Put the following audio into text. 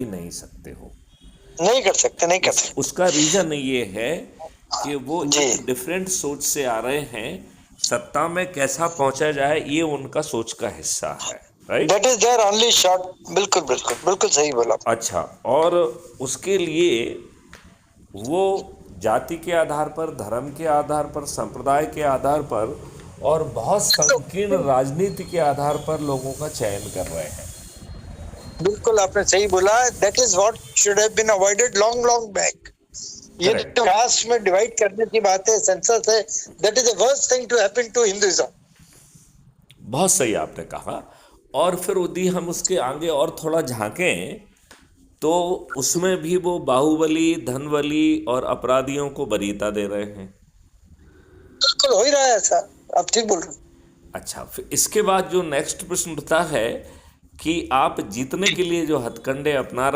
ही नहीं सकते हो। नहीं कर सकते, नहीं कर सकते। उसका रीजन ये है कि वो जी। एक डिफरेंट सोच से आ रहे हैं। सत्ता में कैसा पहुंचा जाए ये उनका सोच का हिस्सा है। Right. That is there only short. बिल्कुल बिल्कुल बिल्कुल सही बोला। अच्छा, और उसके लिए वो जाति के आधार पर, धर्म के आधार पर, संप्रदाय के आधार पर और बहुत संकीर्ण राजनीति के आधार पर लोगों का चयन कर रहे हैं। बिल्कुल आपने सही बोला। That is what should have been avoided long long back. ये करेक्ट। जो कास्ट में डिवाइड करने की बात है, सेंसस है, that is the worst thing to happen to Hinduism. बहुत सही आपने कहा। और फिर यदि हम उसके आगे और थोड़ा झांकें तो उसमें भी वो बाहुबली, धनबली और अपराधियों को वरीयता दे रहे हैं। बिल्कुल हो ही रहा है ऐसा। आप ठीक बोल रहे हैं। अच्छा, फिर इसके बाद जो नेक्स्ट प्रश्न उठता है कि आप जीतने के लिए जो हथकंडे अपना